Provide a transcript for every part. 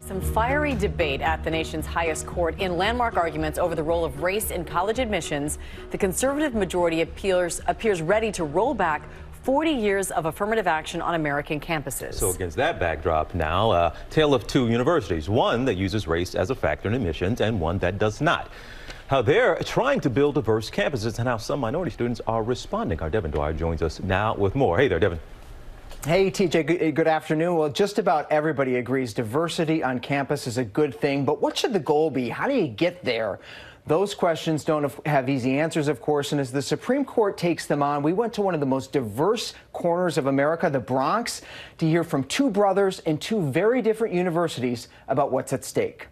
Some fiery debate at the nation's highest court in landmark arguments over the role of race in college admissions. The conservative majority appears ready to roll back 40 years of affirmative action on American campuses. So against that backdrop now, a tale of two universities, one that uses race as a factor in admissions and one that does not. How they're trying to build diverse campuses and how some minority students are responding. Our Devin Dwyer joins us now with more. Hey there, Devin. Hey, TJ, good afternoon. Well, just about everybody agrees diversity on campus is a good thing, but what should the goal be? How do you get there? Those questions don't have easy answers, of course, and as the Supreme Court takes them on, we went to one of the most diverse corners of America, the Bronx, to hear from two brothers in two very different universities about what's at stake.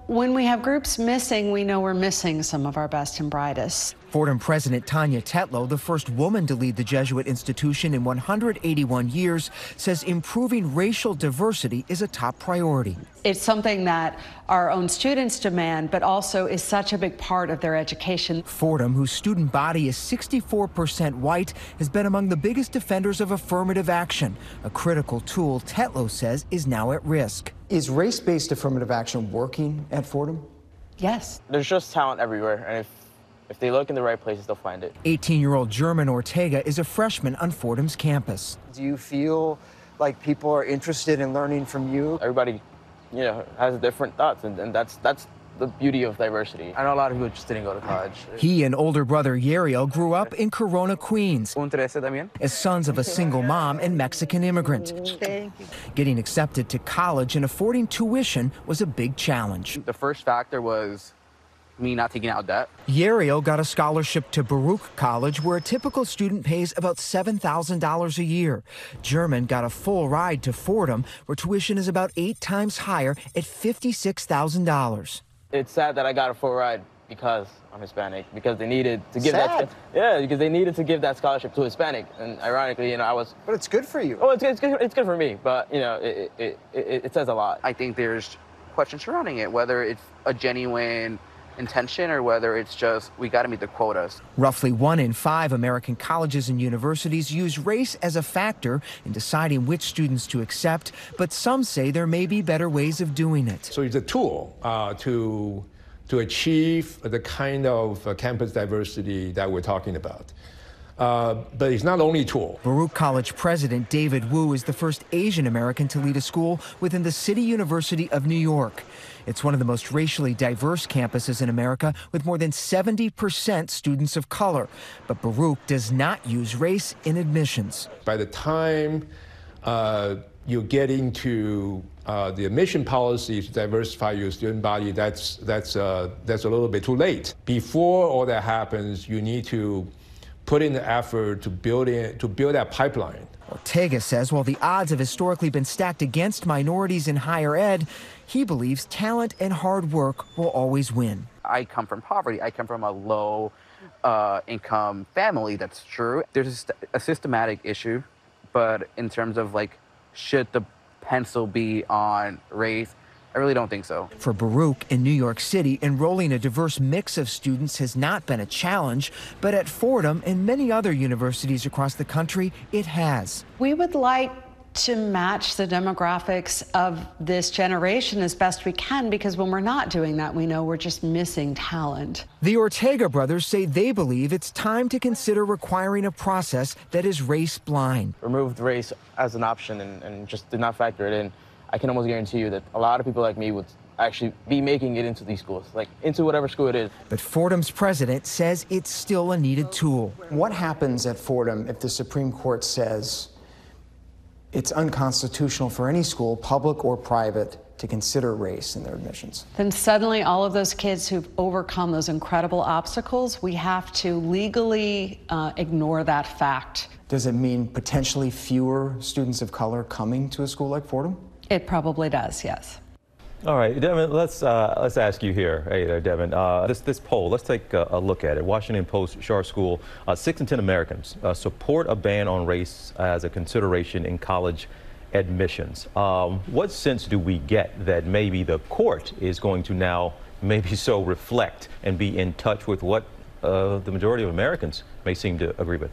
When we have groups missing, we know we're missing some of our best and brightest. Fordham President Tanya Tetlow, the first woman to lead the Jesuit institution in 181 years, says improving racial diversity is a top priority. It's something that our own students demand, but also is such a big part of their education. Fordham, whose student body is 64% white, has been among the biggest defenders of affirmative action, a critical tool Tetlow says is now at risk. Is race-based affirmative action working at Fordham? Yes. There's just talent everywhere, and if they look in the right places, they'll find it. 18-year-old German Ortega is a freshman on Fordham's campus. Do you feel like people are interested in learning from you? Everybody, has different thoughts, and that's the beauty of diversity. I know a lot of people just didn't go to college. He and older brother Yariel grew up in Corona, Queens, as sons of a single mom and Mexican immigrant. Getting accepted to college and affording tuition was a big challenge. The first factor was me not taking out debt. Yariel got a scholarship to Baruch College, where a typical student pays about $7,000 a year. German got a full ride to Fordham, where tuition is about 8 times higher at $56,000. It's sad that I got a full ride because I'm Hispanic, because they needed to give because they needed to give that scholarship to Hispanic, and ironically, I was. But it's good for you. Oh, it's good for me, but it says a lot. I think there's questions surrounding it, whether it's a genuine intention or whether it's just we got to meet the quotas. Roughly 1 in 5 American colleges and universities use race as a factor in deciding which students to accept, but some say there may be better ways of doing it. So it's a tool to achieve the kind of campus diversity that we're talking about. But it's not only a tool. Baruch College President David Wu is the first Asian American to lead a school within the City University of New York. It's one of the most racially diverse campuses in America, with more than 70% students of color. But Baruch does not use race in admissions. By the time you get into the admission policy to diversify your student body, that's a little bit too late. Before all that happens, you need to put in the effort to build that pipeline. Ortega says while the odds have historically been stacked against minorities in higher ed, he believes talent and hard work will always win. I come from poverty. I come from a low income family. That's true. There's a systematic issue, but in terms of should the pencil be on race, I really don't think so. For Baruch in New York City, enrolling a diverse mix of students has not been a challenge, but at Fordham and many other universities across the country, it has. We would like to match the demographics of this generation as best we can, because when we're not doing that, we know we're just missing talent. The Ortega brothers say they believe it's time to consider requiring a process that is race blind. Removed race as an option and just did not factor it in. I can almost guarantee you that a lot of people like me would actually be making it into these schools, into whatever school it is. But Fordham's president says it's still a needed tool. What happens at Fordham if the Supreme Court says it's unconstitutional for any school, public or private, to consider race in their admissions? Then suddenly all of those kids who've overcome those incredible obstacles, we have to legally ignore that fact. Does it mean potentially fewer students of color coming to a school like Fordham? It probably does, yes. All right, Devin, let's ask you here. Hey there, Devin. This poll, let's take a look at it. Washington Post Schar School, 6 in 10 Americans support a ban on race as a consideration in college admissions. What sense do we get that maybe the court is going to now maybe so reflect and be in touch with what the majority of Americans may seem to agree with?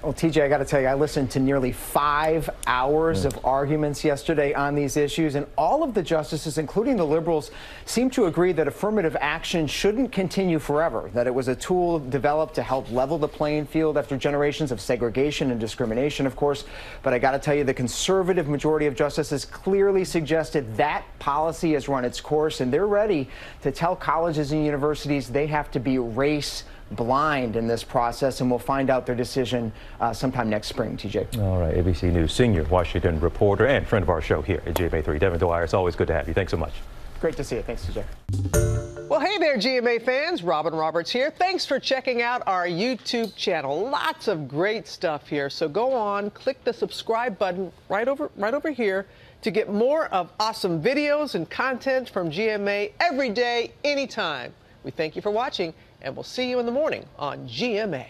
Well, TJ, I got to tell you, I listened to nearly 5 hours of arguments yesterday on these issues, and all of the justices, including the liberals, seem to agree that affirmative action shouldn't continue forever, that it was a tool developed to help level the playing field after generations of segregation and discrimination, of course. But I got to tell you, the conservative majority of justices clearly suggested that policy has run its course, and they're ready to tell colleges and universities they have to be race blind in this process, and we'll find out their decision sometime next spring. TJ. All right, ABC News senior Washington reporter and friend of our show here at GMA3, Devin Dwyer. It's always good to have you. Thanks so much. Great to see you. Thanks, TJ. Well, hey there, GMA fans. Robin Roberts here. Thanks for checking out our YouTube channel. Lots of great stuff here. So go on, click the subscribe button right over here to get more of awesome videos and content from GMA every day, anytime. We thank you for watching, and we'll see you in the morning on GMA.